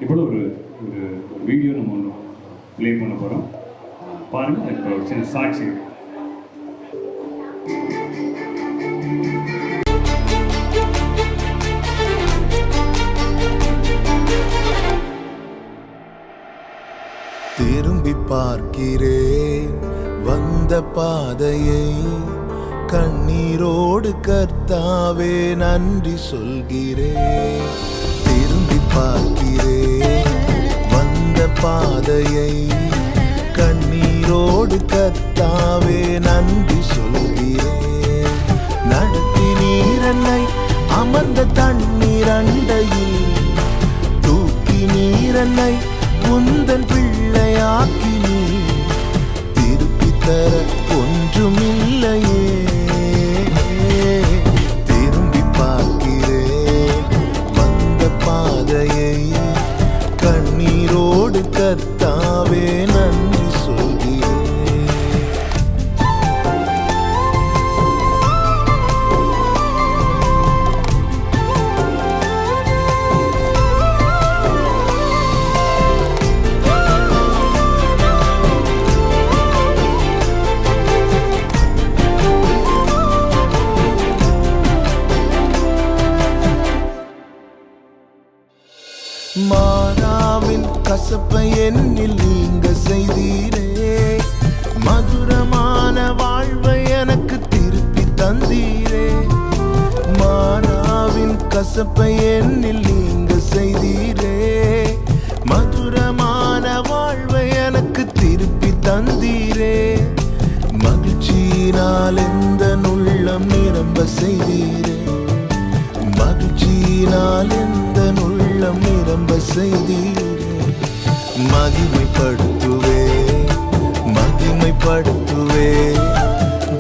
இப்போ ஒரு ஒரு வீடியோ நம்ம ஒன்று ப்ளே பண்ண போகிறோம். பாருங்கள், இப்போ ஒரு சின்ன சாட்சி இருக்கு. திரும்பி பார்க்கிறேன் வந்த பாதையை, கண்ணீரோடு கர்த்தாவே நன்றி சொல்கிறேன். திரும்பி பார்க்கிறேன் வந்த பாதையை, கண்ணீரோடு கர்த்தாவே நன்றி சொல்கிறேன். நடத்தி நீரன்னை அமர்ந்த தண்ணீர் அண்டையில், தூக்கி நீரன்னை உந்தன் பிள்ளையாக்கி நீ திருப்பி தர ஒன்றுமில்லையே. திரும்பி பார்க்கிறேன் வந்த பாதையை, கண்ணீரோடு கர்த்தாவே நன்றி சொல்கிறேன். மாறாவின் கசப்பை என்னில் நீங்க செய்தீரே, மதுரமான வாழ்வை எனக்கு திருப்பி தந்தீரே. மாறாவின் கசப்பை என்னில் நீங்க செய்தீரே, மதுரமான வாழ்வை எனக்கு திருப்பி தந்தீரே. மகிழ்ச்சியினால் எந்த உள்ளம் நிரம்ப செய்தீரே, மகிழ்ச்சியினால் எந்த உள்ளம் நிரம்ப செய்தீரே. மகிமைப்படுத்துவே மகிமைப்படுத்துவே,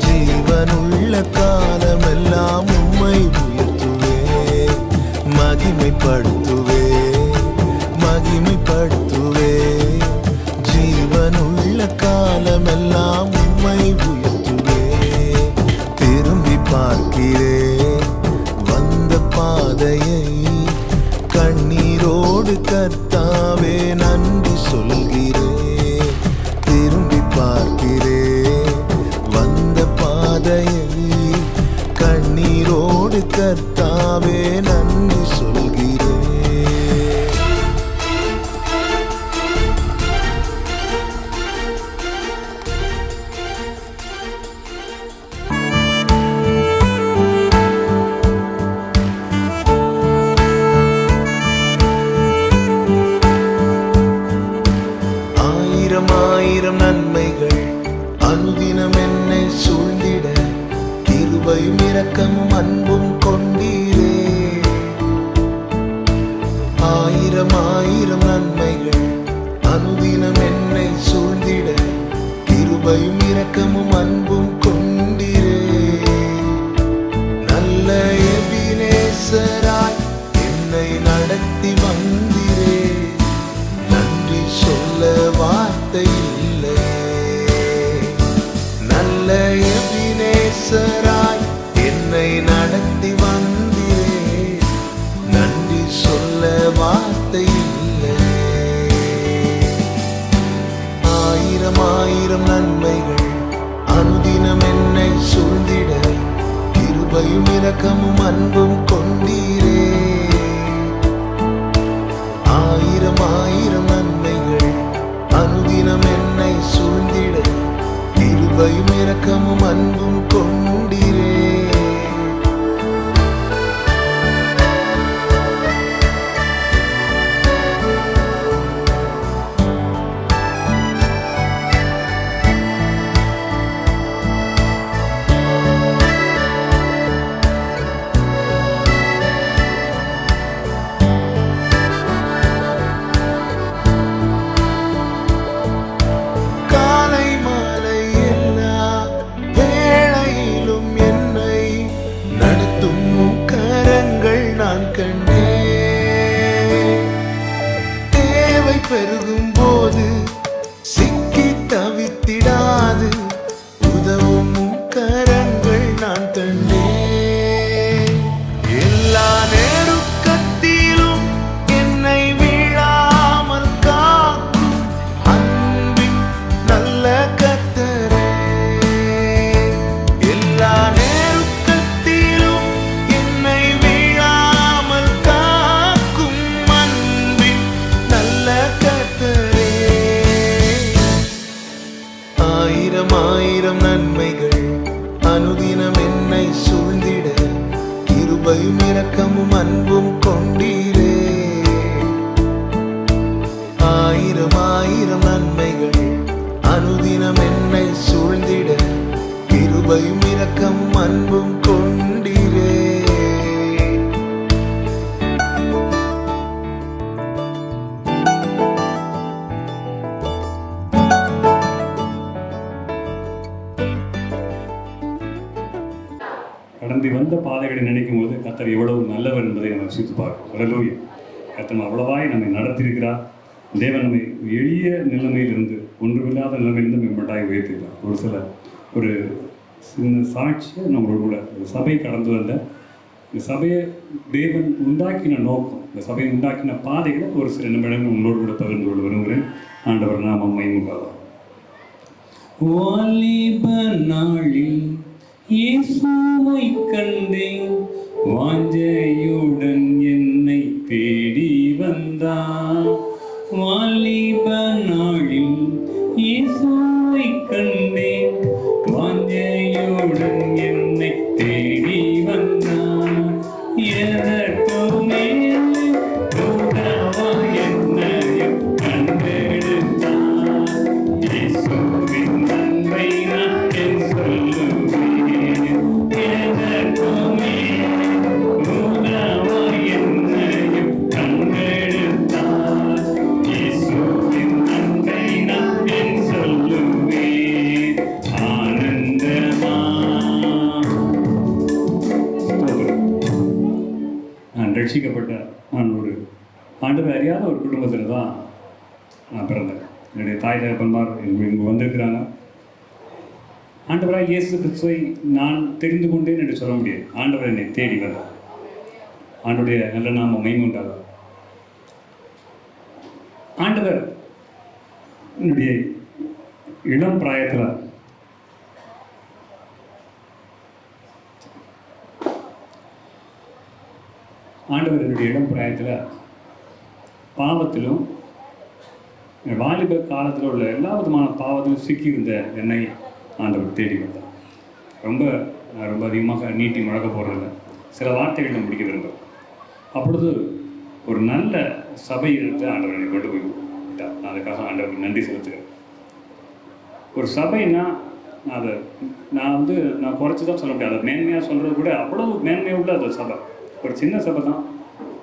ஜீவனுள்ள காலமெல்லாம் உம்மை உயர்த்துவே. மகிமைப்படுத்துவே மகிமைப்படுத்துவே, ஜீவனுள்ள காலமெல்லாம் உம்மை உயர்த்துவே. திரும்பி பார்க்கிறேன் வந்த பாதையை, கண்ணீரோடு கர்த்தாவே நன்றி சொல்கிறேன். திரும்பி பார்க்கிறேன் வந்த பாதையை, கண்ணீரோடு கர்த்தாவே நன்றி சொல்கிறேன். ஆயிரம் நன்மைகள் அனுதினம் என்னை சூழ்ந்திட, கிருபையும் இரக்கமும் அன்பும் கொண்டீரே. ஆயிரம் நன்மைகள் அனுதினம் என்னை சூழ்ந்திட, கிருபையும் இரக்கமும் அன்பும் கொண்டீரே. நல்ல எபினேசராய் என்னை நடத்தி வந்தீரே, நன்றி சொல்ல வார்த்தை இல்லை. நல்ல எபினேசராய் என்னை நடத்தி வந்தீரே, நன்றி சொல்ல வார்த்தை இல்லை. ஆயிரம் நன்மைகள் அனுதினம் என்னை சூழ்ந்திட, கிருபையும் இரக்கமும் அன்பும் கொண்டீரே. ஆயிரம் நன்மைகள் அனுதினம் என்னை சூழ்ந்திட, கிருபையும் இரக்கமும் அன்பும் கொண்டீரே. பெருகும் போது சிக்கி தவித்திடாது உதவும் கரங்கள் நான் கண்டேன். எல்லா நெருக்கத்திலும் என்னை விழா முந்தி வந்த பாதைகளை நினைக்கும் போது கர்த்தர் எவ்வளவு நல்லவர் என்பதை நம்ம யோசித்து பார்க்கிறோம். ஹல்லேலூயா. கர்த்தர் அவ்வளவாய் நம்மை நடத்தியிருக்கிறார். தேவன் நம்மை எளிய நிலைமையிலிருந்து, ஒன்றுமில்லாத நிலைமையிலிருந்து மேம்பட்டாய் உயர்த்தியிருக்கிறார். ஒரு சின்ன சாட்சியை நம்மளோட கூட இந்த சபை கடந்து வந்த, இந்த சபையை தேவன் உண்டாக்கின நோக்கம், இந்த சபையை உண்டாக்கின பாதைகளை ஒரு சில நிமிடங்கள் உங்களோடு கூட பகிர்ந்து கொள்ள விரும்புகிறேன். ஆண்டவர் நாமம் மகிமைப்படட்டும். வாலிப நாளில் இயேசுவை கண்டேன், வாஞ்சையுடன் என்னை தேடி வந்தார். வாலிப நாளில் இயேசுவை கண்டேன், வாஞ்சையுடன் என்னை தேடி வந்தார். எதற்குமே உதவா என்னையும் கண்டெடுத்தார். இயேசுவின் நன்மை நான் என் சொல்லுவேன். எதற்குமே உதவா என்னையும் கண்டெடுத்தார். இயேசுவின் நன்மை நான் என் சொல்லுவேன். ஆனந்தமா. நான் ரட்சிக்கப்பட்ட ஒரு ஆண்டவர் அறியாத ஒரு குடும்பத்தில் தான் நான் பிறந்தேன். என்னுடைய தாய் தகப்பன்மார் இங்கு வந்திருக்கிறாங்க. ஆண்டவராக இயேசு கிறிஸ்துவை நான் தெரிந்து கொண்டேன் என்று சொல்ல முடியாது. ஆண்டவர் என்னை தேடி வந்தார். ஆண்டவருடைய நல்ல நாம மகிமை உண்டாகும். ஆண்டவர் என்னுடைய இளம் பிராயத்தில் பாவத்திலும் வாலிப காலத்தில் உள்ள எல்லா விதமான பாவத்திலும் சிக்கியிருந்த என்னை ஆண்டவர் தேடி வந்தார். நான் ரொம்ப அதிகமாக நீட்டி முழக்க போகிறதில்ல, சில வார்த்தைகள் நான் முடிக்க விரும்புகிறேன். அப்பொழுது ஒரு நல்ல சபை எடுத்து ஆண்டவர் என்னை கொண்டு போய் விட்டார். நான் அதுக்காக ஆண்டவருக்கு நன்றி செலுத்துகிறேன். ஒரு சபைன்னா நான் குறைச்சி தான் சொல்ல முடியாது. அதை மேன்மையாக சொல்கிறது கூட அவ்வளவு மேன்மையாக உள்ள அது சபை. ஒரு சின்ன சபை தான்.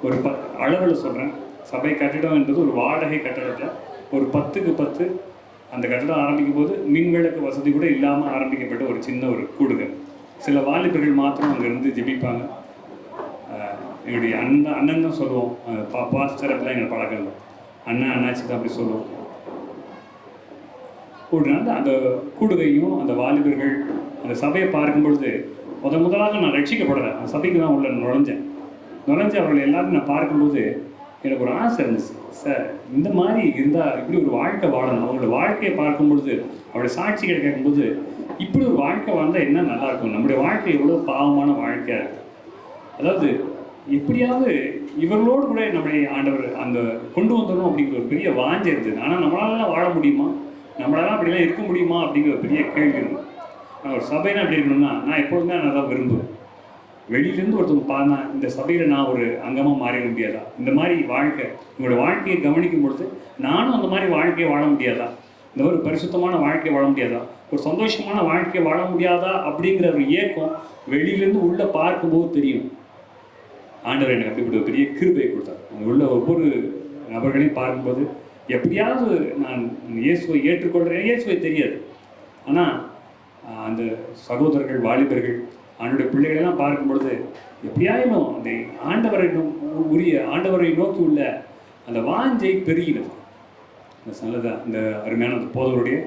ஒரு அளவில் சொல்கிறேன். சபை கட்டிடம் என்பது ஒரு வாடகை கட்டடத்தில் ஒரு 10க்கு 10 அந்த கட்டடம் ஆரம்பிக்கும் போது மின்விளக்கு வசதி கூட இல்லாமல் ஆரம்பிக்கப்பட்ட ஒரு சின்ன ஒரு கூடுகை. சில வாலிபர்கள் மாத்திரம் அங்கே இருந்து ஜெபிப்பாங்க. எங்களுடைய அண்ணன் தான் சொல்லுவோம். பாஸ்டர் அப்படிலாம் எங்களை பழக்கம் இல்லை. அண்ணன் அண்ணாச்சி தான் அப்படி சொல்லுவோம். ஒரு நாள் அந்த கூடுகையும் அந்த வாலிபர்கள் அந்த சபையை பார்க்கும் பொழுது முதலாக நான் ரட்சிக்கப்படலை. அந்த சபைக்கு தான் உள்ள நுழைஞ்சு அவர்கள் எல்லாரும் நான் பார்க்கும்போது எனக்கு ஒரு ஆசை இருந்துச்சு. சார், இந்த மாதிரி இருந்தால் இப்படி ஒரு வாழ்க்கை வாழணும். அவங்களோட வாழ்க்கையை பார்க்கும் பொழுது, அவருடைய சாட்சிகளை கேட்கும்போது, இப்படி ஒரு வாழ்க்கை வாழ்ந்தால் என்ன நல்லாயிருக்கும். நம்முடைய வாழ்க்கை எவ்வளோ பாவமான வாழ்க்கையாக இருக்குது. அதாவது எப்படியாவது இவர்களோடு கூட நம்முடைய ஆண்டவர் அந்த கொண்டு வந்துடணும் அப்படிங்கிற ஒரு பெரிய வாஞ்சை இருந்தது. ஆனால் நம்மளாலாம் வாழ முடியுமா, நம்மளாலாம் அப்படிலாம் இருக்க முடியுமா அப்படிங்கிற ஒரு பெரிய கேள்வி இருந்தது. நான் ஒரு சபைனா எப்படி இருக்கணும்னா, நான் எப்பொழுதுமே நான் தான் விரும்புவேன். வெளியிலேருந்து ஒருத்தவங்க பார்த்தா இந்த சபையில் நான் ஒரு அங்கமாக மாறிட முடியாதா, இந்த மாதிரி வாழ்க்கை உங்களோட வாழ்க்கையை கவனிக்கும் பொழுது நானும் அந்த மாதிரி வாழ்க்கையை வாழ முடியாதா, இந்த ஒரு பரிசுத்தமான வாழ்க்கையை வாழ முடியாதா, ஒரு சந்தோஷமான வாழ்க்கையை வாழ முடியாதா அப்படிங்கிற ஒரு ஏக்கம் வெளியிலேருந்து உள்ளே பார்க்கும்போது தெரியும். ஆண்டவர் எனக்கு அப்படிப்பட்ட ஒரு பெரிய கிருபையை கொடுத்தார். அங்கே உள்ள ஒவ்வொரு நபர்களையும் பார்க்கும்போது எப்படியாவது நான் இயேசுவை ஏற்றுக்கொள்கிறேன். இயேசுவை தெரியாது, ஆனால் அந்த சகோதரர்கள் வாலிபர்கள் அவனுடைய பிள்ளைகளெல்லாம் பார்க்கும் பொழுது எப்படியாயினும் அந்த ஆண்டவரை நோக்கி உள்ள அந்த வாஞ்சை பெருகினது. அந்த நல்லதான் இந்த அருமையான அந்த போதவருடைய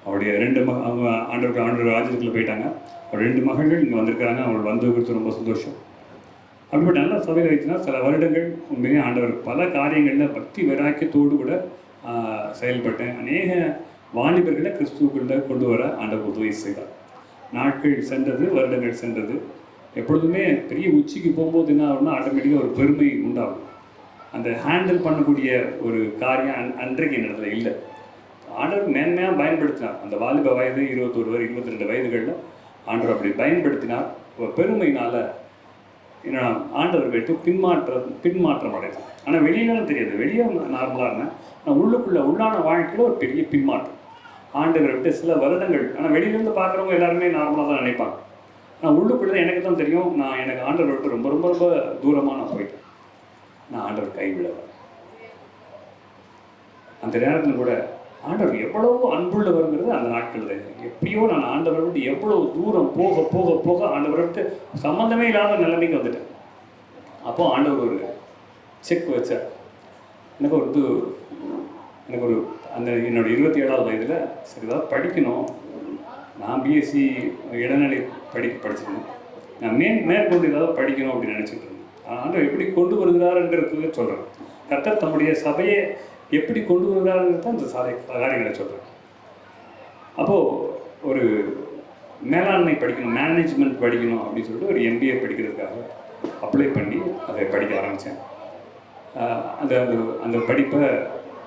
அவருடைய 2 அவங்க ஆண்டவர் ராஜ்யத்தில் போயிட்டாங்க. அவர் 2 மகள்கள் இங்கே வந்திருக்கிறாங்க. அவங்க வந்தது குறித்து ரொம்ப சந்தோஷம். அப்படிப்பட்ட நல்ல சபையில் வைத்தினா சில வருடங்கள் உண்மையே ஆண்டவர் பல காரியங்களில் பக்தி வைராக்கியத்தோடு கூட செயல்பட்டேன். அநேக வாலிபர்களை கிறிஸ்துவுக்குள்ள கொண்டு வர ஆண்டவர் உதவி செய்தார். நாட்கள் சென்றது, வருடங்கள் சென்றது. எப்பொழுதுமே பெரிய உச்சிக்கு போகும்போது என்ன ஆகும்னா ஆட்டோமேட்டிக்காக ஒரு பெருமை உண்டாகும். அந்த ஹேண்டில் பண்ணக்கூடிய ஒரு காரியம் அன்றைக்கு என் இடத்துல இல்லை. ஆண்டவர் மேன்மையாக பயன்படுத்தினார். அந்த வாலிப வயது 21 22 வயதுகளில் ஆண்டவர் அப்படி பயன்படுத்தினார். பெருமையினால் என்ன ஆண்டவர் வைத்து பின்மாற்றம் அடைந்தார். ஆனால் வெளியிலாம் தெரியாது, வெளியே நார்மலாக இருந்தேன். ஆனால் உள்ளான வாழ்க்கையில் ஒரு பெரிய பின்மாற்றம். ஆண்டவரை விட்டு சில வருடங்கள், ஆனால் வெளியிலேருந்து பார்க்குறவங்க எல்லாருமே நார்மலாக தான் நினைப்பாங்க. ஆனால் உள்ளுக்குள்ளே எனக்கு தான் தெரியும், எனக்கு ஆண்டவரை விட்டு ரொம்ப ரொம்ப ரொம்ப தூரமாக நான் போயிட்டேன். நான் ஆண்டவர் கைவிடலை. அந்த நேரத்தில் கூட ஆண்டவர் எவ்வளவோ அன்புள்ளவருங்கிறது அந்த நாட்கள் எப்படியோ நான் ஆண்டவரை விட்டு எவ்வளோ தூரம் போக போக போக ஆண்டவரை விட்டு சம்மந்தமே இல்லாத நிலைமைக்கு வந்துட்டேன். அப்போ ஆண்டவர் ஒரு செக் வச்சார். எனக்கு எனக்கு ஒரு அந்த என்னோட 27வது வயதில் சரி ஏதாவது படிக்கணும். நான் பிஎஸ்சி இடைநிலை படிச்சிருந்தேன். நான் மேற்கொண்டு ஏதாவது படிக்கணும் அப்படின்னு நினச்சிட்டு இருந்தேன். ஆண்டவர் எப்படி கொண்டு வருகிறாருன்றதுக்கு சொல்கிறேன். கர்த்தர் தம்முடைய சபையை எப்படி கொண்டு வருகிறாருங்கிறது தான் இந்த காரியங்களை சொல்கிறேன். அப்போது ஒரு மேலாண்மை படிக்கணும், மேனேஜ்மெண்ட் படிக்கணும் அப்படின்னு சொல்லிட்டு ஒரு எம்பிஏ படிக்கிறதுக்காக அப்ளை பண்ணி அதை படிக்க ஆரம்பித்தேன். அந்த அந்த படிப்பை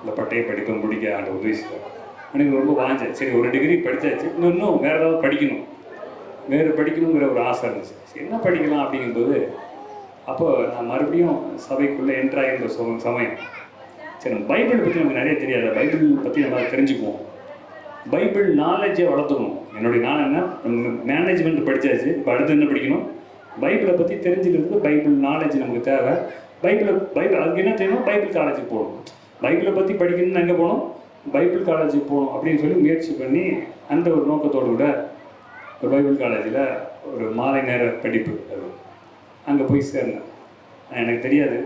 அந்த பட்டய படிப்பை முடிக்க அந்த உதவி செய்வார். எனக்கு ரொம்ப வாஞ்சேன். சரி ஒரு டிகிரி படித்தாச்சு, இன்னும் வேறு ஏதாவது படிக்கணுங்கிற ஒரு ஆசை இருந்துச்சு. சரி என்ன படிக்கலாம் அப்படிங்கும்போது அப்போ நான் மறுபடியும் சபைக்குள்ளே என்ட்ராகிருந்த சமயம். சரி நம்ம பைபிள் பற்றி நமக்கு நிறைய தெரியாது, பைபிள் பற்றி நம்ம தெரிஞ்சுக்குவோம், பைபிள் நாலேஜை வளர்த்துக்கணும். என்னுடைய நான் என்ன மேனேஜ்மெண்ட் படித்தாச்சு, இப்போ அடுத்து என்ன படிக்கணும், பைபிளை பற்றி தெரிஞ்சுக்கிறதுக்கு பைபிள் நாலேஜ் நமக்கு தேவை. பைபிள் அதுக்கு என்ன தெரியுமோ பைபிள் காலேஜுக்கு போகணும். பைபிளை பற்றி படிக்கணும்னு எங்கே போகணும், பைபிள் காலேஜுக்கு போகணும் அப்படின்னு சொல்லி முயற்சி பண்ணி அந்த ஒரு நோக்கத்தோடு கூட ஒரு பைபிள் காலேஜில் ஒரு மாலை நேர படிப்பு அது அங்கே போய் சேர்ந்தேன். எனக்கு தெரியாது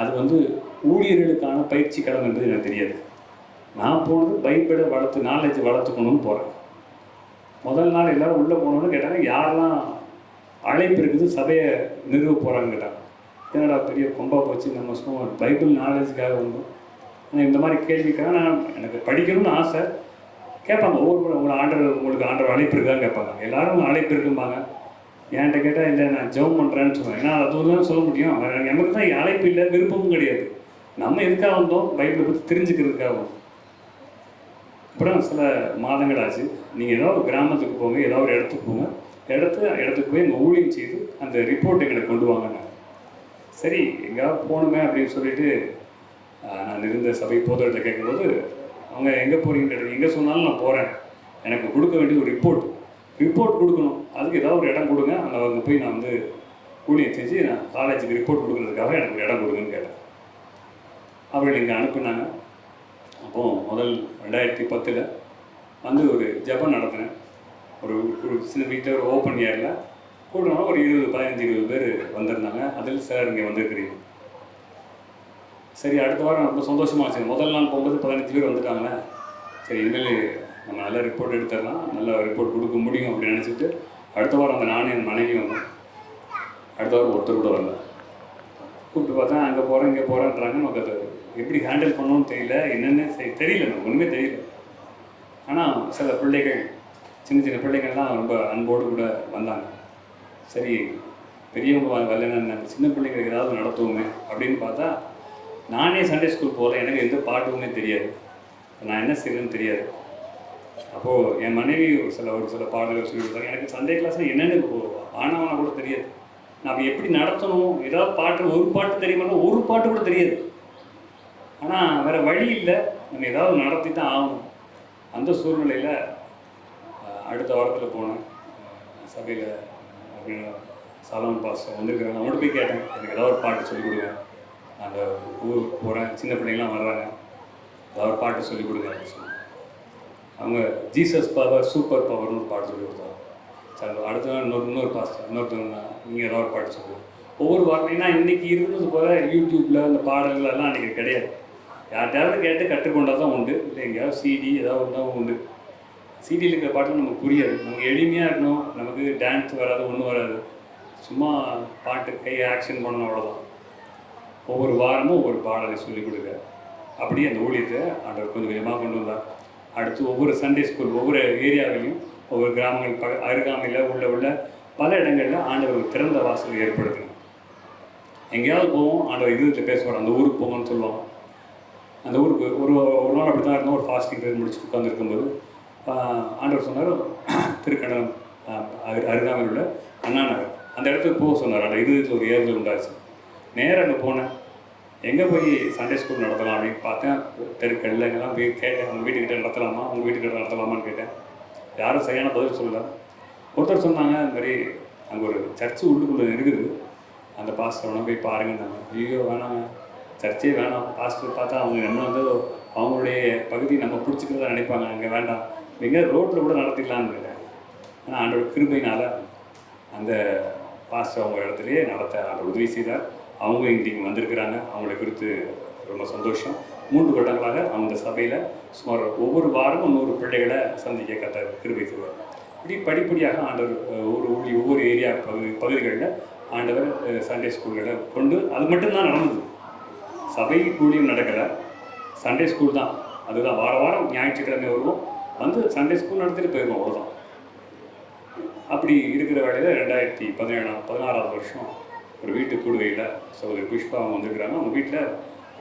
அது ஊழியர்களுக்கான பயிற்சி களம் என்பது எனக்கு தெரியாது. நான் போனது பைபிளை நாலேஜ் வளர்த்துக்கணும்னு போகிறேன். முதல் நாள் எல்லோரும் உள்ளே போகணுன்னு கேட்டாங்க, யாரெல்லாம் அழைப்பு இருக்குது சபையை நிறுவ போகிறான்னு கேட்டாங்க. என்னடா பெரிய கொம்பா போச்சு, நம்ம சும்மா பைபிள் நாலேஜுக்காக வந்தோம். இந்த மாதிரி கேள்விக்காக எனக்கு படிக்கணும்னு ஆசை. கேட்பாங்க உங்களுக்கு ஆண்டவர் அழைப்பு இருக்குதான்னு கேட்பாங்க. எல்லோரும் அழைப்பு இருக்கும்பாங்க. என்கிட்ட கேட்டால் இல்லை நான் ஜெபம் பண்ணுறேன்னு சொல்லுவேன். ஏன்னா அது தான் சொல்ல முடியும். நமக்கு தான் அழைப்பு இல்லை, விருப்பமும் கிடையாது. நம்ம எதுக்காக வந்தோம், பைபிளை பற்றி தெரிஞ்சுக்கிறதுக்காக வந்தோம். அப்புறம் சில மாதங்கள் ஆச்சு. நீங்கள் ஏதாவது ஒரு கிராமத்துக்கு போங்க, ஏதாவது ஒரு இடத்துக்கு போங்க, இடத்துக்கு போய் எங்கள் ஊழியம் செய்து அந்த ரிப்போர்ட் எங்களுக்கு கொண்டு வாங்க. சரி எங்கேயாவது போகணுமே அப்படின்னு சொல்லிட்டு நான் இருந்த சபை போதர்கிட்ட கேட்கும்போது அவங்க எங்கே போகிறீங்கன்னு எங்கே சொன்னாலும் நான் போகிறேன், எனக்கு கொடுக்க வேண்டியது ஒரு ரிப்போர்ட் கொடுக்கணும், அதுக்கு ஏதாவது ஒரு இடம் கொடுங்க, அங்கே போய் நான் ஊழியம் செஞ்சு நான் காலேஜுக்கு ரிப்போர்ட் கொடுக்குறதுக்காக எனக்கு ஒரு இடம் கொடுங்கன்னு கேட்டேன். அவர்கள் இங்கே அனுப்புனாங்க. அப்போது முதல் 2010 ஒரு ஜெபம் நடத்தினேன். ஒரு சின்ன வீட்டில் ஒரு ஓப்பன் ஏரில் கூடனா ஒரு 15-20 பேர் வந்திருந்தாங்க. அதில் சிலர் இங்கே வந்திருக்கிறீங்க. சரி அடுத்த வாரம் ரொம்ப சந்தோஷமாச்சு. முதல் நாள் போகும்போது 15 பேர் வந்துட்டாங்களே, சரி இனிமேல் நம்ம நல்ல ரிப்போர்ட் எடுத்துடலாம், நல்ல ரிப்போர்ட் கொடுக்க முடியும் அப்படின்னு நினச்சிட்டு அடுத்த வாரம் நானும் என் மனைவியும் வந்தோம். அடுத்த வாரம் ஒருத்தர் கூட வரல. கூப்பிட்டு பார்த்தா அங்கே போகிறேன் இங்கே போகிறேன்றாங்க. நமக்கு அது எப்படி ஹேண்டில் பண்ணணும்னு தெரியல, என்னென்னு தெரியல, நமக்கு ஒன்றுமே தெரியல. ஆனால் சில பிள்ளைகள் சின்ன பிள்ளைகள்லாம் ரொம்ப அன்போடு கூட வந்தாங்க. சரி பெரியவங்க வரலன்னு சின்ன பிள்ளைங்களுக்கு ஏதாவது நடத்துவோமே அப்படின்னு பார்த்தா, நானே சண்டே ஸ்கூல் போகல, எனக்கு எந்த பாட்டுமே தெரியாது, நான் என்ன செய்யணும்னு தெரியாது. அப்போது என் மனைவி ஒரு சில பாடல்கள் சொல்லி கொடுத்தாங்க. எனக்கு சண்டே கிளாஸில் என்னென்னு ஆனவனா கூட தெரியாது. நான் எப்படி நடத்தணும், ஏதாவது பாட்டு ஒரு பாட்டு தெரியுமா, ஒரு பாட்டு கூட தெரியாது. ஆனால் வேறு வழி இல்லை, நம்ம ஏதாவது நடத்தி தான் ஆகணும். அந்த சூழ்நிலையில் அடுத்த வாரத்தில் போனேன் சபையில். அப்படின்னு சாலமன் பாஸ்டர் வந்திருக்கிறாங்க. அவங்கள்ட்ட போய் கேட்டேன், எனக்கு ஏதாவது ஒரு பாட்டு சொல்லிக் கொடுங்க, அந்த ஊருக்கு போகிறேன், சின்ன பிள்ளைங்களாம் வர்றாங்க, ஏதாவது ஒரு பாட்டு சொல்லிக் கொடுங்க அப்படின்னு சொன்னாங்க. அவங்க ஜீசஸ் பவர் சூப்பர் பவர்னு ஒரு பாட்டு சொல்லி கொடுத்தாங்க. சரி அடுத்த நாள் இன்னொரு பாஸ்டர் இன்னொருத்தவங்க நீங்கள் ஏதாவது ஒரு பாட்டு சொல்லுங்கள். ஒவ்வொரு வார்த்தைனா இன்றைக்கி இருந்தது போல் யூடியூப்பில் அந்த பாடல்கள் எல்லாம் அன்றைக்கி கிடையாது. யார்கிட்டையாவது கேட்டு கற்றுக்கொண்டால் தான் உண்டு, இல்லை எங்கேயாவது சிடி ஏதாவது ஒன்றா உண்டு. சிடியில் இருக்கிற பாட்டு நமக்கு புரியாது, நமக்கு எளிமையாக இருக்கணும், நமக்கு டான்ஸ் வராது, ஒன்றும் வராது, சும்மா பாட்டு கை ஆக்ஷன் பண்ணணும், அவ்வளோதான். ஒவ்வொரு வாரமும் ஒவ்வொரு பாடலை சொல்லிக் கொடுக்க, அப்படியே அந்த ஊழியத்தை ஆண்டவர் கொஞ்சம் கொஞ்சமாக கொண்டு வந்தார். அடுத்து ஒவ்வொரு சண்டே ஸ்கூல் ஒவ்வொரு ஏரியாவிலையும் ஒவ்வொரு கிராமங்கள் அருகாமையில் உள்ள பல இடங்களில் ஆண்டவர் திறந்த வாசல் ஏற்படுத்தணும். எங்கேயாவது போவோம், ஆண்டவர் இதுல பேசுவார், அந்த ஊருக்கு போங்கன்னு சொல்லுவாங்க. அந்த ஊருக்கு ஒரு நாள் அப்படி தான் இருந்தோம். ஒரு ஃபாஸ்டிங் பேர் முடிச்சுட்டு உட்காந்துருக்கும்போது ஆண்டவர் சொன்னார், திருக்கணம் அருகாமையில் உள்ள அண்ணா நகர் அந்த இடத்துக்கு போக சொன்னார். அந்த இதுல ஒரு ஏறுதல் உண்டாச்சு. நேராக அங்கே போனேன். எங்கே போய் சண்டே ஸ்கூல் நடத்தலாம் அப்படின்னு பார்த்தேன். தெருக்கல்ல எங்கெல்லாம் போய் கேட்டேன், உங்கள் வீட்டுக்கிட்ட நடத்தலாமா, உங்கள் வீட்டுக்கிட்ட நடத்தலாமான்னு கேட்டேன். யாரும் சரியான பதில் சொல்லலை. ஒருத்தர் சொன்னாங்க, இந்த மாதிரி அங்கே ஒரு சர்ச்சு உள்ளுக்குள்ளே இருக்குது, அந்த பாஸ்டர் வேணா போய் பாருங்கன்னாங்க. ஐயோ வேணாங்க, சர்ச்சே வேணாம், பாஸ்டர் பார்த்தா அவங்க நம்ம வந்து அவங்களுடைய பகுதி நம்ம பிடிச்சிக்கிறதா நினைப்பாங்க, அங்கே வேண்டாம், எங்கே ரோட்டில் கூட நடத்திடலான்னு இருக்கேன். ஆனால் ஆண்டோட கிருபையினால் அந்த பாஸ்டர் அவங்க இடத்துலையே நடத்த ஆண்டவர் உதவி செய்தார். அவங்க இன்றைக்கு வந்திருக்கிறாங்க. அவங்களை குறித்து ரொம்ப சந்தோஷம். 3 வருடங்களாக அந்த சபையில் சுமார் ஒவ்வொரு வாரமும் 100 பிள்ளைகளை சந்திக்க கத்த கிருபை செய்வார். இப்படி படிப்படியாக ஆண்டவர் ஒவ்வொரு ஏரியா பகுதிகளில் ஆண்டவர் சண்டே ஸ்கூல்களை கொண்டு அது மட்டும்தான் நடந்தது. சபை ஊழியம் நடக்கலை, சண்டே ஸ்கூல் தான். அதுதான் வார வாரம் ஞாயிற்றுக்கிழமை வருவோம், வந்து சண்டே ஸ்கூல் நடத்திட்டு போயிடுவோம், அவ்வளோதான். அப்படி இருக்கிற வேலையில் 2016 வருஷம் ஒரு வீட்டு கூடுகையில் சகோதரி புஷ்பா அவங்க வந்துருக்குறாங்க. அவங்க வீட்டில்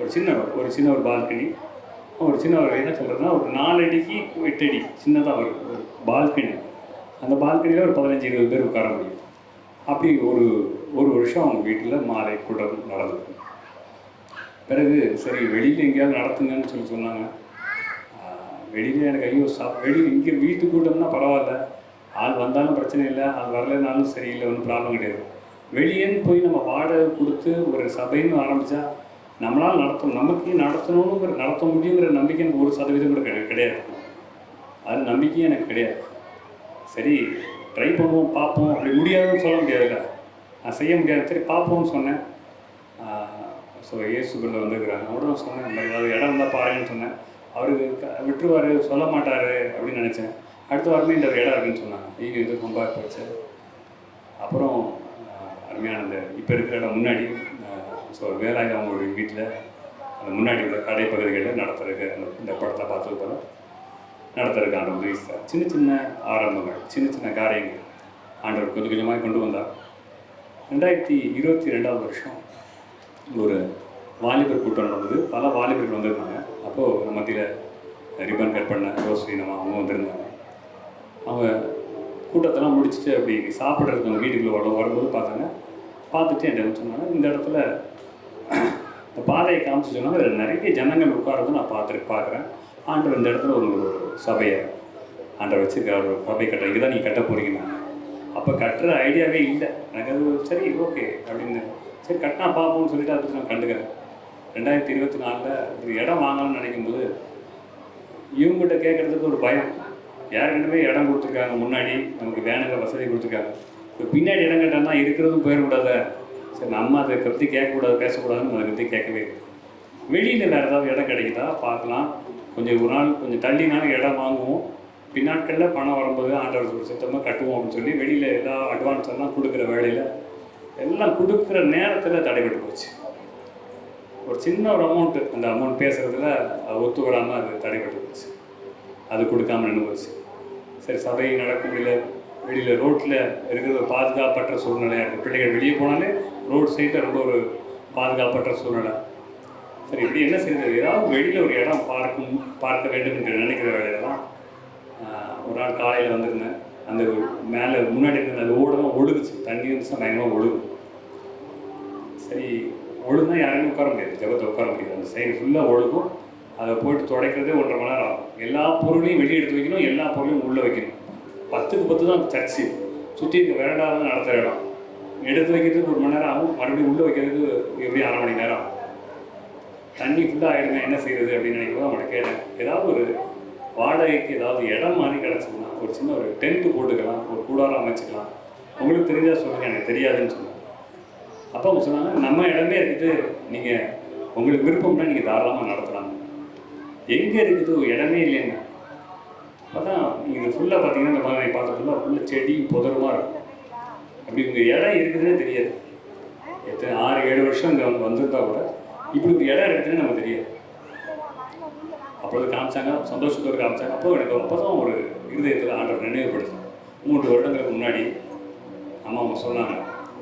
ஒரு சின்ன ஒரு பால்கனி, ஒரு சின்ன ஒரு என்ன சொல்கிறதுனா ஒரு 4 அடிக்கு 8 அடி சின்னதாக ஒரு பால்கனி. அந்த பால்கனியில் ஒரு 15-20 பேர் உட்கார முடியும். அப்படி ஒரு வருஷம் அவங்க வீட்டில் மாலை கூட்டம் நடந்தது. பிறகு சரி வெளியில் எங்கேயாவது நடத்துங்கன்னு சொன்னாங்க. வெளியில் எனக்கு ஐயோ வெளியில் இங்கே வீட்டு கூட்டம்னா பரவாயில்ல, ஆள் வந்தாலும் பிரச்சனை இல்லை, ஆள் வரலைனாலும் சரியில்லை, ஒன்றும் ப்ராப்ளம் கிடையாது. வெளியேன்னு போய் நம்ம வாடகை கொடுத்து ஒரு சபைன்னு ஆரம்பித்தா நம்மளால் நடத்த முடியுங்கிற நம்பிக்கை எனக்கு 1% கூட கிடையாது. அது நம்பிக்கையும் எனக்கு கிடையாது. சரி ட்ரை பண்ணுவோம், பார்ப்போம், அப்படி முடியாதுன்னு சொல்ல முடியாதுல்ல, நான் செய்ய முடியாது, சரி பார்ப்போம்னு சொன்னேன். ஸோ இயேசுக்குள்ள வந்துருக்குறாங்க. அவரோட சொன்னேன், இந்த மாதிரி ஏதாவது இடம் இருந்தால் பாருங்கன்னு சொன்னேன். அவருக்கு விட்டுருவார், சொல்ல மாட்டார் அப்படின்னு நினச்சேன். அடுத்த வாரமே இந்த இடம் இருக்குன்னு சொன்னாங்க. நீங்கள் இது ரொம்ப போச்சு. அப்புறம் அருமையான இந்த இப்போ இருக்கிற இடம் முன்னாடி ஸோ வேலாயுதம் அவங்களுடைய வீட்டில் அந்த முன்னாடி உள்ள கடை பகுதிகளில் நடத்துறதுக்கு இந்த படத்தை பார்த்தது போல் நடத்துறதுக்கு ஆண்டவர் உதவி செய்தார். சின்ன சின்ன ஆரம்பங்கள், சின்ன சின்ன காரியங்கள் ஆண்டவர் கொஞ்சம் கொஞ்சமாக கொண்டு வந்தார். 2022 வருஷம் ஒரு வாலிபர் கூட்டம் நடந்தது. பல வாலிபர்கள் வந்திருந்தாங்க. அப்போது நம்ம மத்தியில் ரிப்பன் கட் பண்ண ரோஸ்ரீனமா அவங்க வந்திருந்தாங்க. அவங்க கூட்டத்தெல்லாம் முடிச்சுட்டு அப்படி சாப்பிட்றதுக்கு அந்த வீட்டுக்குள்ளே வரும்போது பார்த்துட்டு என்கிட்ட சொன்னாங்க, இந்த இடத்துல இந்த பாதையை காமிச்சு சொன்னாங்க, அதில் நிறைய ஜனங்கள் உட்காரதும் நான் பார்க்குறேன். ஆண்டவர் இந்த இடத்துல ஒரு சபையை ஆண்டவர் வச்சுருக்கார், ஒரு சபை கட்ட, இங்கே தான் நீங்கள் கட்ட போகிறீங்கன்னா. அப்போ கட்டுற ஐடியாவே இல்லை எனக்கு. அது சரி ஓகே அப்படின்னு சரி கட்டினா பார்ப்போம்னு சொல்லிட்டு அதை நான் கண்டுக்கிறேன். 2024 ஒரு இடம் வாங்கணும்னு நினைக்கும்போது இவங்ககிட்ட கேட்குறதுக்கு ஒரு பயம். யாருக்கிட்டமே இடம் கொடுத்துருக்காங்க, முன்னாடி நமக்கு வேணுங்கிற வசதி கொடுத்துருக்காங்க. இப்போ பின்னாடி இடம் கேட்டாங்கன்னா இருக்கிறதும் போயிடக்கூடாது, சரி நம்ம அதை பற்றி கேட்கக்கூடாது, பேசக்கூடாதுன்னு அதை பற்றி கேட்கவே இல்லை. வெளியில் வேறு ஏதாவது இடம் கிடைக்குதா பார்க்கலாம், கொஞ்சம் ஒரு நாள் கொஞ்சம் தள்ளினாலும் இடம் வாங்குவோம், பின்னாட்களில் பணம் வரும்போது ஆண்டவர் சுத்தமாக கட்டுவோம் அப்படின்னு சொல்லி வெளியில் எல்லா அட்வான்ஸ் எல்லாம் கொடுக்குற வேலையில் எல்லாம் கொடுக்குற நேரத்தில் தடைபட்டு போச்சு. ஒரு சின்ன ஒரு அமௌண்ட்டு, அந்த அமௌண்ட் பேசுகிறதுல ஒத்து வராமல் அது தடைபட்டு போச்சு, அது கொடுக்காம நின்று போச்சு. சரி சபை நடக்க முடியல, வெளியில் ரோட்டில் இருக்கிற பாதுகாப்பற்ற சூழ்நிலையாக இருக்குது. பிள்ளைகள் வெளியே போனாலே ரோட் சைடில் ரொம்ப ஒரு பாதுகாப்பற்ற சூழ்நிலை. சரி இப்படி என்ன செய்யுது, ஏதாவது வெளியில் ஒரு இடம் பார்க்க வேண்டும் என்று நினைக்கிற வேலையில தான் ஒரு நாள் காலையில் வந்திருந்தேன். அந்த மேலே முன்னாடி இருந்த அந்த ஓடெல்லாம் ஒழுகுச்சு, தண்ணி வந்துச்சுன்னா பயங்கரமாக ஒழுகும். சரி ஒழுகுனா யாருமே உட்கார முடியாது, ஜபத்தை உட்கார முடியாது, அந்த சைடு ஃபுல்லாக ஒழுகும். அதை போய்ட்டு துடைக்கிறதே 1.5 மணி நேரம் ஆகும். எல்லா பொருளையும் வெளியே எடுத்து வைக்கணும், எல்லா பொருளையும் உள்ளே வைக்கணும். 10க்கு 10 தான் சர்ச்சு, சுற்றி இருக்க வேண்டாம் நடத்துகிற இடம். எடுத்து வைக்கிறதுக்கு 1 மணி நேரம் ஆகும், மறுபடியும் உள்ளே வைக்கிறதுக்கு எப்படி 1/2 மணி நேரம் ஆகும். தண்ணி ஃபுல்லாக ஆகிடுங்க, என்ன செய்யுது அப்படின்னு நினைக்கும். அவங்கள்ட்ட கேட்டேன், ஏதாவது ஒரு வாடகைக்கு ஏதாவது இடம் மாதிரி கிடச்சிதுன்னா ஒரு சின்ன ஒரு டென்ட்டு போட்டுக்கலாம், ஒரு கூடாரம் அமைச்சிக்கலாம், உங்களுக்கு தெரிஞ்சால் சொல்லுங்கள், எனக்கு தெரியாதுன்னு சொன்னாங்க. அப்போ அவங்க சொன்னாங்க, நம்ம இடமே இருக்குது, நீங்கள் உங்களுக்கு விருப்பம்னா நீங்கள் தாராளமாக நடத்தலாம். எங்கே இருக்குது இடமே இல்லைங்க. அதான் நீங்கள் ஃபுல்லாக பார்த்தீங்கன்னா இந்த மாதிரி பார்த்த ஃபுல்லாக செடி புதருமா இருக்கும். அப்படி உங்கள் இடம் இருக்குதுன்னே தெரியாது. எத்தனை 6-7 வருஷம் இங்கே வந்திருந்தா கூட இப்படி ஒரு இடம் இருக்குதுன்னு நமக்கு தெரியாது. அப்பொழுது காமிச்சாங்க, சந்தோஷத்தோடு காமிச்சாங்க. அப்போ எனக்கு அப்போ தான் ஒரு இருதயத்தில் ஆண்டவர் நினைவுபடுத்தினேன். 3 வருடங்களுக்கு முன்னாடி அவங்க சொன்னாங்க,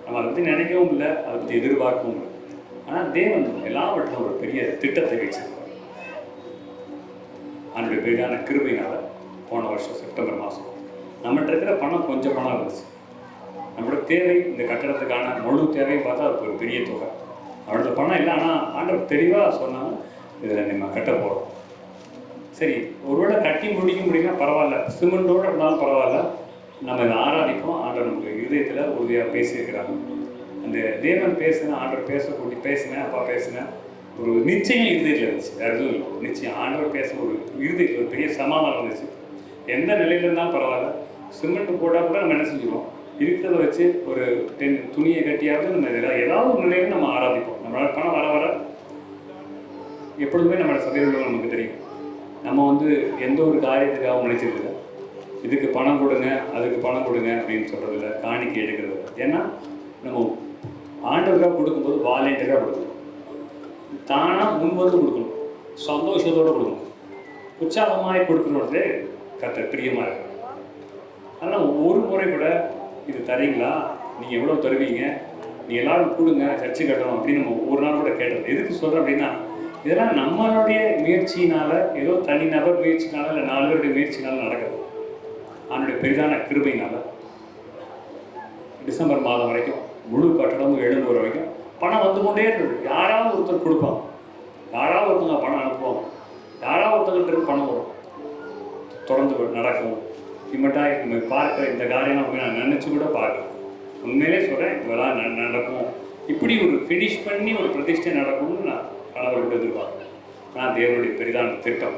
நம்ம அதை பற்றி நினைக்கவும் இல்லை, அதை பற்றி எதிர்பார்க்கவும் இல்லை. ஆனால் தேவன் எல்லாவற்றிலும் ஒரு பெரிய திட்டத்தை வச்சிருக்கார். அவனுடைய பெரிதான கிருபையினால் போன வருஷம் செப்டம்பர் மாதம் நம்மகிட்ட இருக்கிற பணம் கொஞ்சம் பணம் இருந்துச்சு. நம்மளோட தேவை இந்த கட்டடத்துக்கான முழு தேவையை பார்த்தா அதுக்கு ஒரு பெரிய தொகை. அவனோட பணம் இல்லை, ஆனால் ஆண்டவர் தெளிவாக சொன்னாங்க, இதில் நம்ம கட்ட போகிறோம். சரி ஒருவேளை கட்டி முடிக்க முடியும்னா பரவாயில்ல, சிமெண்டோடு இருந்தாலும் பரவாயில்ல, நம்ம இதை ஆராதிப்போம். ஆண்டவர் நமக்கு இதயத்தில் உறுதியாக பேசியிருக்கிறாங்க. அந்த தேவன் பேசினேன், ஆண்டவர் பேசினேன், அப்பா பேசினேன், ஒரு நிச்சயம் இருதயத்தில் இருந்துச்சு, வேறு எதுவும் இல்லை. ஒரு நிச்சயம் ஆண்டவர் பேச ஒரு இருதயத்தில் ஒரு பெரிய சமாதானம் இருந்துச்சு. எந்த நிலையில் இருந்தாலும் பரவாயில்ல, சிமெண்ட் போட்டால் கூட நம்ம என்ன செஞ்சுருவோம், இருக்கிறத வச்சு ஒரு துணியை கட்டியாவது நம்ம ஏதாவது ஒரு நிலையில் நம்ம ஆராதிப்போம். நம்மளால் பணம் வர வர எப்பொழுதுமே நம்மளோட சபையில் நமக்கு தெரியும், நம்ம வந்து எந்த ஒரு காரியத்துக்காக நினைச்சிருக்கல, இதுக்கு பணம் கொடுங்க அதுக்கு பணம் கொடுங்க அப்படின்னு சொல்கிறதில்ல, காணிக்கை எடுக்கிறது இல்லை. ஏன்னா நம்ம ஆண்டவராக கொடுக்கும்போது வாலண்டியராக கொடுக்கணும், தானாக முன்வந்து கொடுக்கணும், சந்தோஷத்தோடு கொடுக்கணும், உற்சாகமாக கொடுக்கணுன்றதே கர்த்தர் பிரியமாக இருக்கு. அதனால் ஒரு முறை கூட இது தரீங்களா, நீங்கள் எவ்வளோ தருவீங்க, நீங்கள் எல்லோரும் கொடுங்க சர்ச்சை கட்டணும் அப்படின்னு நம்ம ஒரு நாள் கூட கேட்டது. எதுக்கு சொல்கிறேன் அப்படின்னா, இதெல்லாம் நம்மளுடைய முயற்சியினால், ஏதோ தனிநபர் முயற்சினால இல்லை 4 பேருடைய முயற்சினால நடக்குது. அவனுடைய பெரிதான கிருபையினால் டிசம்பர் மாதம் வரைக்கும் முழு கட்டணமும் எழுந்து வர வரைக்கும் பணம் வந்து கொண்டே இருந்தது. யாராவது ஒருத்தர் கொடுப்பாங்க, யாராவது ஒருத்தங்க பணம் அனுப்புவாங்க, யாராவது ஒருத்தங்கிட்ட பணம் வரும், தொடர்ந்து நடக்கும். இம்மட்டாக நம்ம பார்க்குற இந்த காரியம் நான் நினச்சி கூட பார்க்கலாம். உண்மையிலே சொல்கிறேன், இதெல்லாம் நடக்கும், இப்படி ஒரு ஃபினிஷ் பண்ணி ஒரு பிரதிஷ்டை நடக்கும்னு நான் கணவர்கிட்ட எதிர்பார்க்குறேன். நான் தேவனுடைய பெரிதான திட்டம்,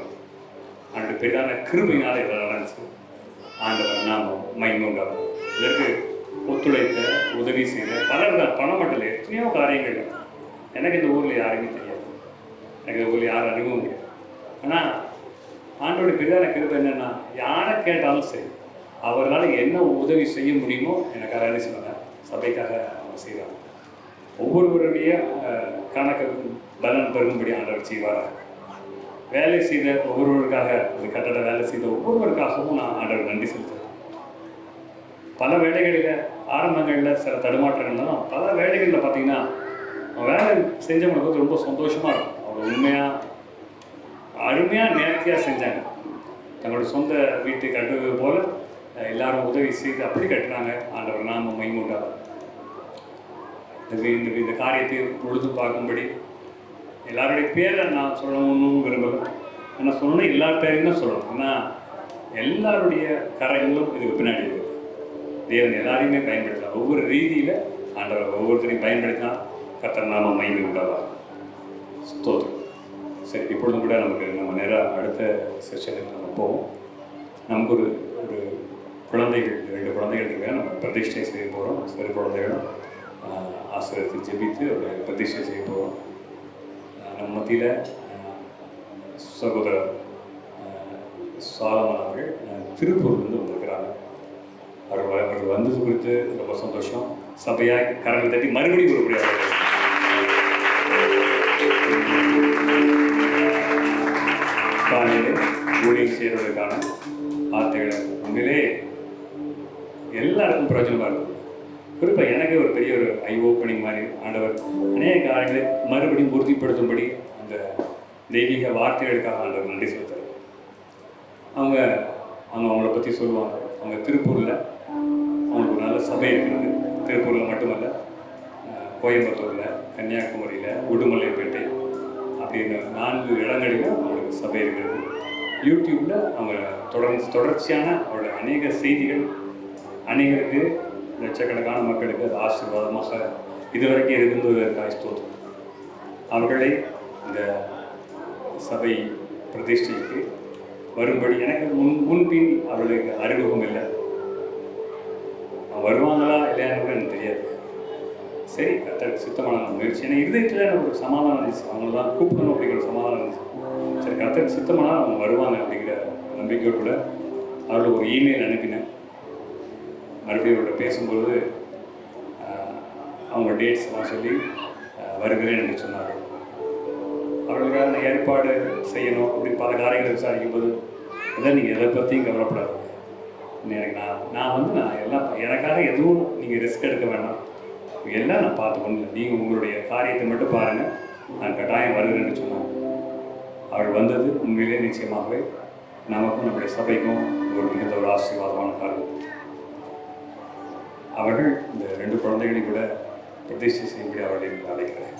அவனுடைய பெரிதான கிருபையினால் இதில் நடந்துச்சு. ஆண்டவர் நாமம் மகிமையுண்டாகும். இதற்கு ஒத்துழைத்த உதவி செய்த பலர் தான், பணம் மட்டும் இல்லை, எத்தனையோ காரியங்கள். எனக்கு இந்த ஊரில் யாருமே தெரியாது, எனக்கு இந்த ஊரில் யாரும் அறிவும் கிடையாது. ஆனால் ஆண்டோடைய பெரிதான கிருபை என்னென்னா, யாரை கேட்டாலும் சரி அவர்களால் என்ன உதவி செய்ய முடியுமோ எனக்காக என்ன செய்வாங்க, சபைக்காக அவங்க செய்வாங்க. ஒவ்வொருவருடைய கணக்கு பலன் பெருகும்படி ஆண்டவர் செய்வாராக. வேலை செய்த ஒவ்வொருவருக்காக, அந்த கட்டட வேலை செய்த ஒவ்வொருவருக்காகவும் நான் ஆண்டவர் நன்றி செலுத்துகிறேன். பல வேலைகளில் ஆரம்பங்களில் சில தடுமாற்றங்கள்லாம், பல வேலைகளில் பார்த்தீங்கன்னா வேலை செஞ்சவங்களுக்கு ரொம்ப சந்தோஷமாக இருக்கும். அவங்க உண்மையாக அருமையாக நேர்த்தியாக செஞ்சாங்க. தங்களோட சொந்த வீட்டு கட்டுவது போல் எல்லாரும் உதவி செய்து அப்படி கட்டுறாங்க. ஆண்டவர் நாம மகிமையுண்டாகும். இந்த காரியத்தை பொழுது பார்க்கும்படி எல்லாருடைய பேரை நான் சொல்லணும்னு விரும்பலை. என்ன சொல்லணும், எல்லா பேரையும் தான் சொல்லணும். ஆனால் எல்லாருடைய கரைகளும் இதுக்கு பின்னாடி இருக்குது. தேவன் எல்லாரையுமே பயன்படுத்தலாம். ஒவ்வொரு ரீதியில் ஆண்டவர் ஒவ்வொருத்தரையும் பயன்படுத்தினா கர்த்தர் நாம மகிமை உண்டாவார். ஸ்தோத்திரம். சரி, இப்பொழுதும் கூட நம்ம நேராக அடுத்த செஷனுக்கு நம்ம போவோம். நமக்கு ஒரு குழந்தைகள், 2 குழந்தைகள் இருக்காங்க. நம்ம பிரதிஷ்டை செய்ய போகிறோம். சிறு குழந்தைகளும் ஆசிரியத்தை ஜெபித்து ஒரு பிரதிஷ்டை செய்ய போகிறோம். நம்ம மத்தியில் சகோதரர் சாலமன் அவர்கள் திருப்பூர்லேருந்து வந்திருக்கிறாங்க. அவர்கள் வந்தது குறித்து ரொம்ப சந்தோஷம். சபையாக கரங்களை தட்டி மறுபடியும் ஒரு முறையாக காலையில் ஊழியம் செய்கிறதுக்கான வார்த்தைகளை உண்மையிலே எல்லாருக்கும் பிரயோஜனமாக இருக்கும். குறிப்பாக எனக்கு ஒரு பெரிய ஒரு ஐ ஓப்பனிங் மாதிரி ஆண்டவர் அநேக காரியங்களை மறுபடியும் உறுதிப்படுத்தும்படி அந்த தெய்வீக வார்த்தைகளுக்காக ஆண்டவர் நன்றி செலுத்துறாரு. அவங்கள பற்றி சொல்லுவாங்க. அவங்க திருப்பூரில் அவங்களுக்கு ஒரு நல்ல சபை இருக்கிறது. திருப்பூரில் மட்டுமல்ல, கோயம்புத்தூரில், கன்னியாகுமரியில், உடுமலைப்பேட்டை அப்படின்னு 4 இடங்களிலும் அவங்களுக்கு சபை இருக்கிறது. யூடியூப்பில் அவங்க தொடர்ச்சியான அவருடைய அநேக செய்திகள் அநேகருக்கு, லட்சக்கணக்கான மக்களுக்கு அது ஆசீர்வாதமாக இதுவரைக்கும் இருந்ததற்காக ஸ்தோத்திரம். அவர்களை இந்த சபை பிரதிஷ்டைக்கு வரும்படி எனக்கு முன்பின் அவர்களுக்கு அறிமுகம் இல்லை. வருவாங்களா இல்லையான்னு கூட எனக்கு தெரியாது. சரி, கர்த்தருக்கு சித்தமான முயற்சி. ஏன்னா இருதயத்தில் எனக்கு ஒரு சமாதானம் இருந்துச்சு, அவங்கள தான் கூப்பிடணும் அப்படிங்கிற சமாதானம் இருந்துச்சு. சரி, கர்த்தருக்கு சித்தமான அவங்க வருவாங்க அப்படிங்கிற நம்பிக்கையோடு கூட அவர்களுக்கு ஒரு இமெயில் அனுப்பினேன். மறுபடியும் அவர்கிட்ட பேசும்போது அவங்க டேட்ஸ் எல்லாம் சொல்லி வருகிறேன் என்று சொன்னார்கள். அவர்களுக்கான ஏற்பாடு செய்யணும் அப்படின்னு பல காரியங்களை விசாரிக்கும் போது இதை நீங்கள் எதை பற்றியும் கவலைப்படாது. எனக்கு நான் எல்லாம் எனக்காக எதுவும் நீங்கள் ரிஸ்க் எடுக்க வேண்டாம், எல்லாம் நான் பார்த்துக்கொண்டு நீங்கள் உங்களுடைய காரியத்தை மட்டும் பாருங்கள், நான் கட்டாயம் வருகிறேன்னு சொன்னாங்க. அவள் வந்தது உண்மையிலே நிச்சயமாகவே நமக்கும் நம்முடைய சபைக்கும் ஒரு மிகுந்த ஒரு ஆசீர்வாதமான காரியம். அவர்கள் இந்த 2 குழந்தைகளையும் கூட பிரதிஷ்டை செய்யும்படி அவர்களை அழைக்கிறேன்.